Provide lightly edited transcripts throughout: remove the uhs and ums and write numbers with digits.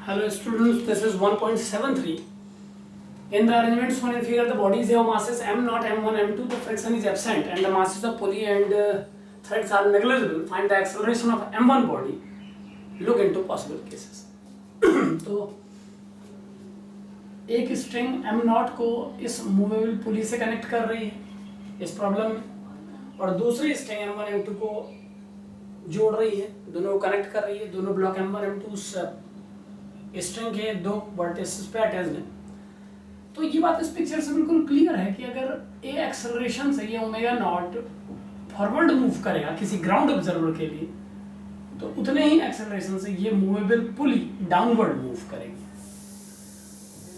Hello students, this is 1.73. In the arrangements shown in figure, the bodies have masses m naught, m1, m2, the friction is absent and the masses of pulley and threads are negligible. Find the acceleration of m1 body. Look into possible cases. तो एक string m not को इस movable pulley से connect कर रही है इस problem में, और दूसरी स्ट्रिंग m1 m2 को जोड़ रही है, दोनों को कनेक्ट कर रही है। दोनों ब्लॉक m1 m2 उस स्ट्रिंग के दो वर्टिसेस पे अटैच्ड हैं। तो ये बात इस पिक्चर से बिल्कुल क्लियर है कि अगर ए एक्सेलरेशन से ये ओमेगा नॉट फॉरवर्ड मूव करेगा किसी ग्राउंड ऑब्जर्वर के लिए, तो उतने ही एक्सेलरेशन से ये मूवेबल पुली डाउनवर्ड मूव करेगी।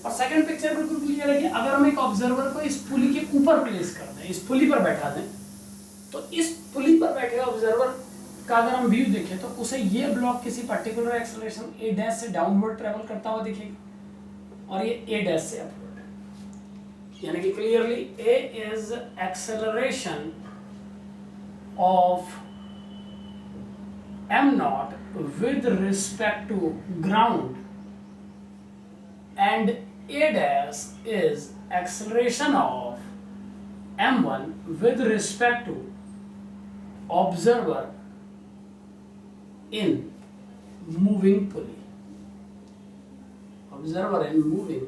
और सेकंड पिक्चर बिल्कुल क्लियर है कि अगर हम एक ऑब्जर्वर को इस पुली के ऊपर प्लेस कर दें, इस पुली पर बैठा दें, तो इस पुली पर बैठे ऑब्जर्वर का अगर हम व्यू देखें तो उसे ये ब्लॉक किसी पर्टिकुलर एक्सेलरेशन ए डैश से डाउनवर्ड ट्रेवल करता हुआ दिखेगा और ये ए डैश से अपवर्ड, यानी कि clearly A is acceleration of m naught with respect to ground and a dash is acceleration of m1 with respect to observer in moving pulley. Observer in moving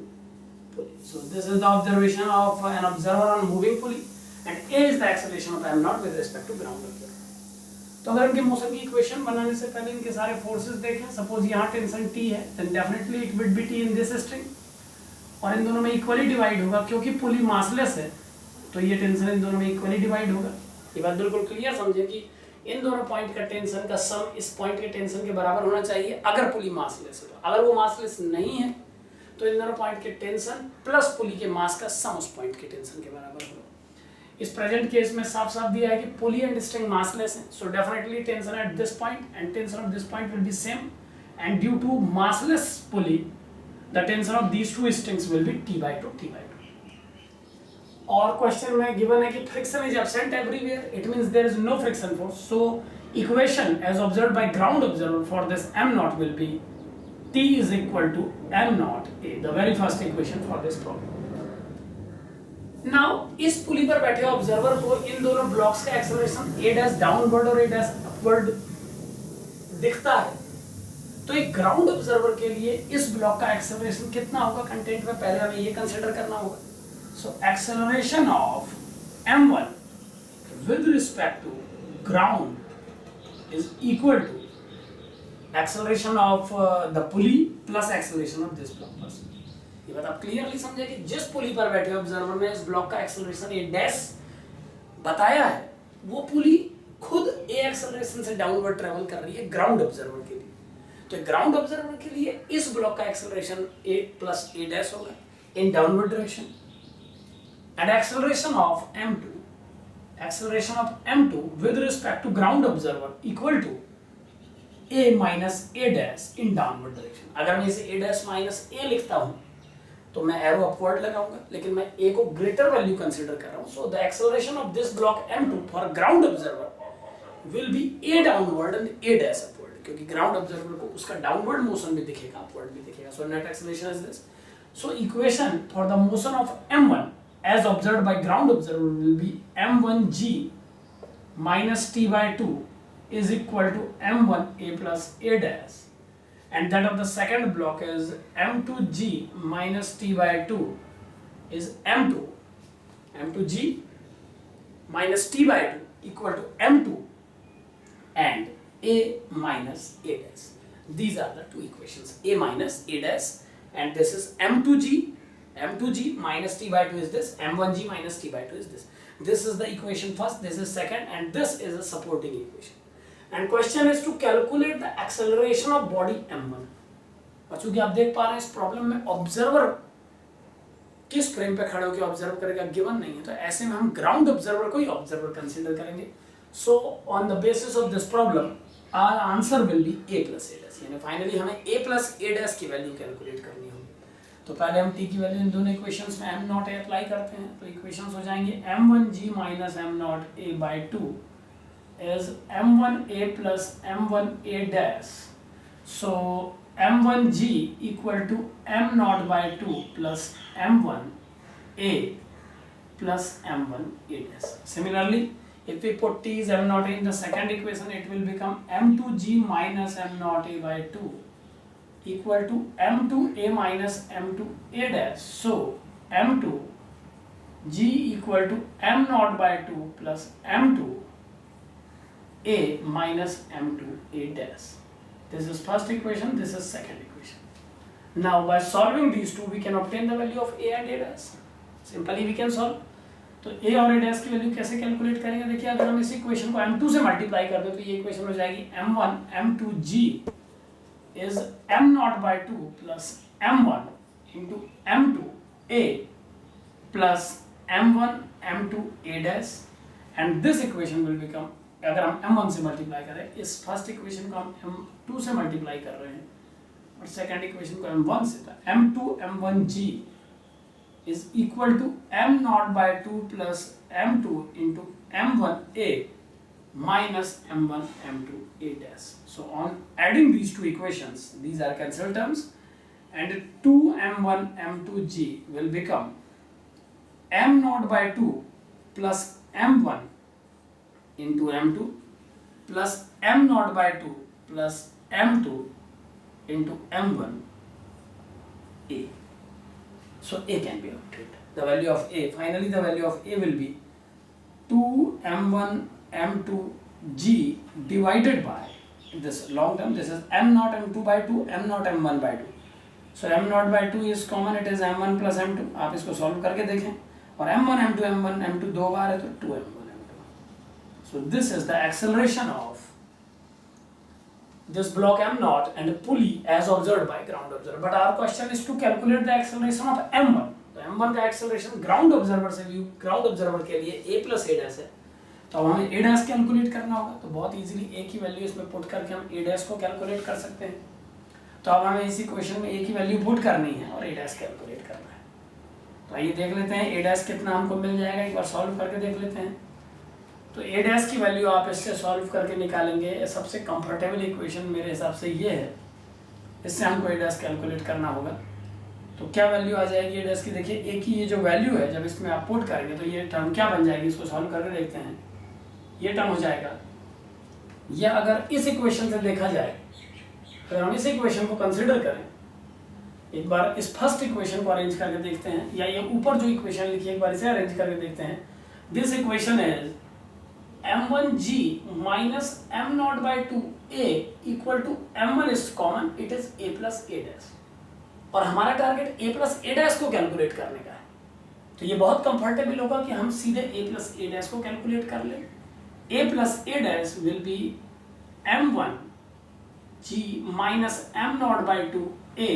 pulley. So this is the observation of an observer on moving pulley and a is the acceleration of m naught with respect to ground observer. तो अगर इनके motion की equation बनाने से पहले इनके सारे forces देखें, सपोज यहाँ टेंशन T है, then definitely it would be T in this string, और इन दोनों में इक्वली डिवाइड होगा क्योंकि पुली मासलेस है, तो ये टेंशन इन दोनों में इक्वली डिवाइड होगा। ये बात बिल्कुल क्लियर समझे कि इन दोनों पॉइंट का टेंशन का सम इस पॉइंट के टेंशन के बराबर होना चाहिए अगर पुली मासलेस है। अगर वो मासलेस नहीं है तो इन दोनों पॉइंट के टेंशन प्लस पुली के मास का सम उस पॉइंट के टेंशन के बराबर होगा। इस प्रेजेंट केस में साफ साफ दिया है कि पुली एंड स्ट्रिंग मासलेस है, so definitely tension at this point and tension of this point will be same, and due to massless pulley the tension of these two strings will be T/2 T/2। और question में given है कि friction is absent everywhere, it means there is no friction force, so equation as observed by ground observer for this m naught will be T is equal to m naught a, the very first equation for this problem। Now इस पुली पर बैठे observer को इन दोनों blocks का acceleration a dash downward और a dash upward दिखता है, तो एक ग्राउंड ऑब्जर्वर के लिए इस ब्लॉक का एक्सेलरेशन कितना होगा कंटेंट में पहले हमें ये कंसीडर करना होगा। So acceleration of m1 with respect to ground is equal to acceleration of the pulley plus acceleration of this block. बस ये बात आप क्लियरली समझे कि जिस पुली पर बैठे ऑब्जर्वर ने इस ब्लॉक का एक्सेलरेशन ए डैश बताया है, वो पुली खुद ए एक्सेलरेशन से डाउनवर्ड ट्रेवल कर रही है ग्राउंड ऑब्जर्वर के लिए। तो ग्राउंड ऑब्जर्वर के लिए इस ब्लॉक का acceleration a plus a dash होगा in downward direction, and acceleration of m2 with respect to ground observer equal to a minus a dash in downward direction. अगर मैं इसे a डैश माइनस ए लिखता हूं तो मैं एरो अपवर्ड लगाऊंगा, लेकिन मैं a को ग्रेटर वैल्यू कंसीडर कर रहा हूं, so the acceleration of this block m2 for ground observer will be a downward and a dash upward, क्योंकि ग्राउंड ऑब्जर्वर को उसका डाउनवर्ड मोशन भी दिखेगा, अपवर्ड भी दिखेगा। So net acceleration is this. So equation for the motion of m1 as observed by ground observer will be m1g minus T/2 is equal to m1a plus a dash, and that of the second block is m2g minus T/2 is m2g minus T/2 equal to m2 and a minus a dash. These are the two equations, a minus a dash, and this is m2g minus T/2 is this, m1g minus T/2 is this. This is the equation first, this is second, and this is a supporting equation. And question is to calculate the acceleration of body m1। और चूंकि आप देख पा रहे हैं इस problem में observer किस फ्रेम पे खड़े होकर ऑब्जर्व करेगा गिवन नहीं है, तो ऐसे में हम ग्राउंड ऑब्जर्वर को ही ऑब्जर्वर कंसीडर करेंगे। So on the basis of this problem our answer will be a plus a dash, यानी फाइनली हमें a प्लस a डैश की वैल्यू कैलकुलेट करनी होगी। तो पहले हम t की वैल्यू इन दोनों इक्वेशंस में m नॉट a अप्लाई करते हैं, तो इक्वेशंस हो जाएंगे m1g minus m not a by 2 is m1a plus m1a dash, so m1g equal to m naught by 2 plus m1a plus m1a dash. Similarly, if we put t is m naught a in the second equation, it will become m2g minus m naught a by 2 equal to m2a minus m2a dash. So m2g equal to m naught by 2 plus m2a minus m2a dash. This is first equation, this is second equation. Now by solving these two, we can obtain the value of a and a dash. Simply we can solve. तो a और a dash की value कैसे calculate करेंगे? देखिए, अगर हम इस equation को m2 से मल्टीप्लाई कर दे तो ये इक्वेशन हो जाएगी m1 m2g is m naught by 2 plus m1 into m2a plus m1 m2a dash, and this equation will become, अगर हम m1 से मल्टीप्लाई करें, इस फर्स्ट इक्वेशन को हम m2 से मल्टीप्लाई कर रहे हैं और सेकंड इक्वेशन को m1 से, था m2 m1g is equal to m naught by 2 plus m2 into m1a minus m1 m2a dash. So on adding these two equations, these are cancelled terms, and 2m1 m2g will become m naught by 2 plus m1 into m2 plus m naught by 2 plus m2 into m1 a. So a can be obtained. The value of a, finally the value of a will be 2 m1 m2g divided by this long term, this is m naught m2 by 2, m naught m1 by 2. So m naught by 2 is common, it is m1 plus m2. आप इसको solve करके देखें, और m1 m2 m1 m2 दो बार है तो 2m1 m2. So this is the acceleration of this block m naught and pulley as observed by ground observer. But our question is to calculate the acceleration of m1. तो m1 का acceleration ground observer से view, ground observer के लिए a plus a dash है, तो अब हमें a dash calculate करना होगा. तो बहुत इजीली a की वैल्यू इसमें पुट करके हम a dash को कैलकुलेट कर सकते हैं. तो अब हमें इसी क्वेश्चन में a की वैल्यू पुट करनी है और a dash कैलकुलेट करना है. तो आइए देख लेते हैं a dash कितना हमको मिल जाएगा, एक बार सॉल्व करके देख लेते हैं. तो a dash की वैल्यू आप इससे सॉल्व करके निकालेंगे. सबसे कंफर्टेबल इक्वेशन मेरे हिसाब से ये है, इससे हमको a dash कैलकुलेट करना होगा. तो क्या वैल्यू आ जाएगी a dash की? देखिए a की ये जो वैल्यू है, जब इसमें आप पुट करेंगे तो ये टर्म क्या बन जाएगी, इसको सॉल्व करके देखते हैं. ये टर्म हो जाएगा, या अगर इस इक्वेशन से देखा जाए, अगर हम इस इक्वेशन को कंसिडर करें, एक बार इस फर्स्ट इक्वेशन को अरेंज करके देखते हैं, या ये ऊपर जो इक्वेशन लिखी है एक बार इसे अरेंज करके देखते हैं. This equation is m1g minus m naught by 2a equal to m1 is common, it is a plus a dash, और हमारा target a plus a dash को कैलकुलेट करने का है. तो ये बहुत कंफर्टेबल होगा कि हम सीधे a plus a dash को कैलकुलेट कर लें. a plus a dash will be m1g minus m naught by 2a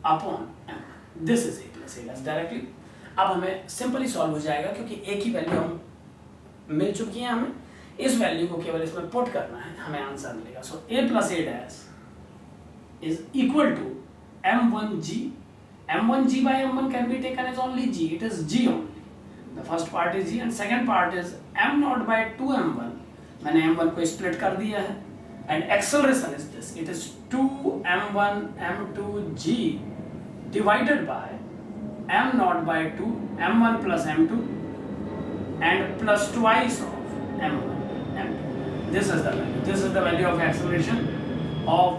upon m. This is a plus a dash directly. अब हमें सिंपली सॉल्व हो जाएगा, क्योंकि a की वैल्यू हम मिल चुकी है. हमें इस वैल्यू को केवल इसमें पुट करना है, हमें आंसर मिलेगा. सो a plus a dash is equal to m1g. m1g by m1 can be taken as only g. It is g only. The first part is g and second part is m naught by 2m1. मैंने m1 को split कर दिया है, and acceleration is this. It is 2m1 m2g divided by m naught by 2 m1 plus m2 and plus twice of m1 m2. This is the value. This is the value of acceleration of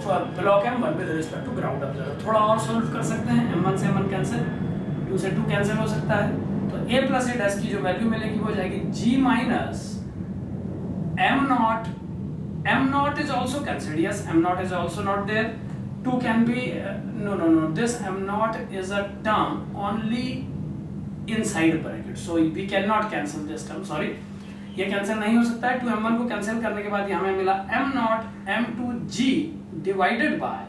block m1 with respect to ground observer. थोड़ा और solve कर सकते हैं. m1 से m1 cancel, 2 से 2 cancel हो सकता है. तो a plus a dash की जो वैल्यू मिलेगी वो जाएगी g minus m naught. m naught is also cancelled. Yes, m naught is also not there. 2 can be no. This m naught is a term only inside bracket, so we cannot cancel this term. Sorry, ये cancel नहीं हो सकता है. 2m1 को cancel करने के बाद हमें मिला m naught m2g divided by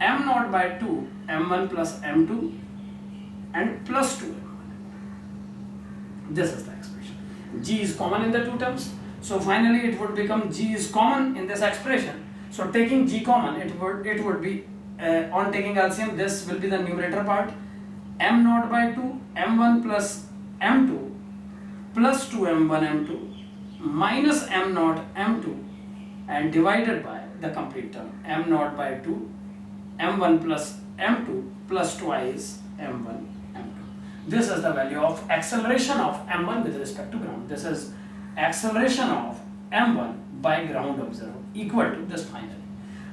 m naught by 2 m1 plus m2 and plus 2 m1. This is the expression. G is common in the two terms, so finally it would become g is common in this expression. So taking g common, it would be on taking LCM, this will be the numerator part, m naught by 2 m1 plus m2 plus 2 m1 m2 minus m naught m2 and divided by the complete term m naught by 2 m1 plus m2 plus twice m1 m2. This is the value of acceleration of m1 with respect to ground. This is acceleration of m1 by ground observer equal to this finally.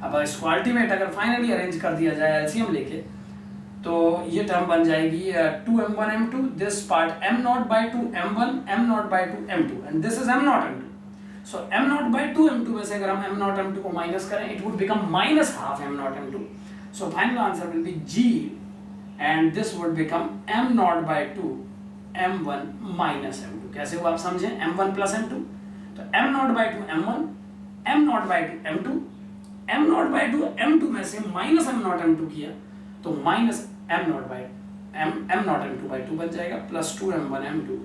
अब इसको ultimate अगर finally arrange कर दिया जाए LCM लेके, तो ये term बन जाएगी 2m1 m2, this part m0 by 2 m1 m0 by 2 m2 and this is m0 m2. So m0 by 2 m2 में से अगर हम m0 m2 को माइनस करें, it would become minus half m0 m2. So final answer will B g and this would become m0 by 2 m1 minus m2. कैसे हुआ आप समझें, m1 plus m2, तो m0 by 2 m1 m0 by 2 m2, m0 by 2 m2 में से minus m0 m2 किया तो minus m0 by m0 m2 by 2 बन जाएगा plus 2 m1 m2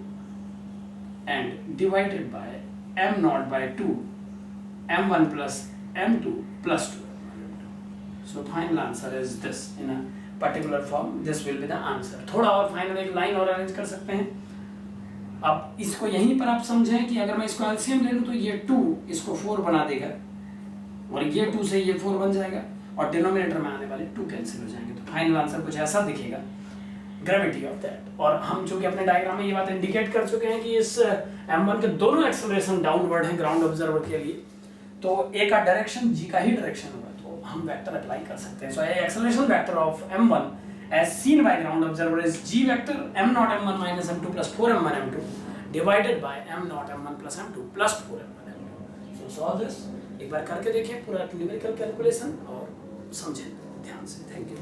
and divided by m0 by 2 m1 plus m2 plus 2 m1 m2. So final answer is this in a particular form. This will be the answer. थोड़ा और final एक line और arrange कर सकते हैं. अब इसको यहीं पर आप समझें कि अगर मैं इसको एलसीएम ले लूं तो ये 2 इसको 4 बना देगा और ये 2 से ये 4 बन जाएगा और डिनोमिनेटर में आने वाले 2 कैंसिल हो जाएंगे. तो फाइनल आंसर कुछ ऐसा दिखेगा, ग्रेविटी ऑफ दैट. और हम चूंकि अपने डायग्राम में ये बात इंडिकेट कर चुके हैं कि इस m1 के दोनों एक्सेलरेशन डाउनवर्ड हैं ग्राउंड ऑब्जर्वर के लिए, तो ए का डायरेक्शन जी का ही डायरेक्शन होगा, तो हम वेक्टर अप्लाई कर सकते हैं. So acceleration vector of m1 as seen by ground observer is g vector m0 m1 minus m2 plus 4 m1 m2 divided by m0 m1 plus m2 plus 4 m1 m2. So solve this. एक बार करके देखें पूरा numerical calculation और समझें ध्यान से. Thank you.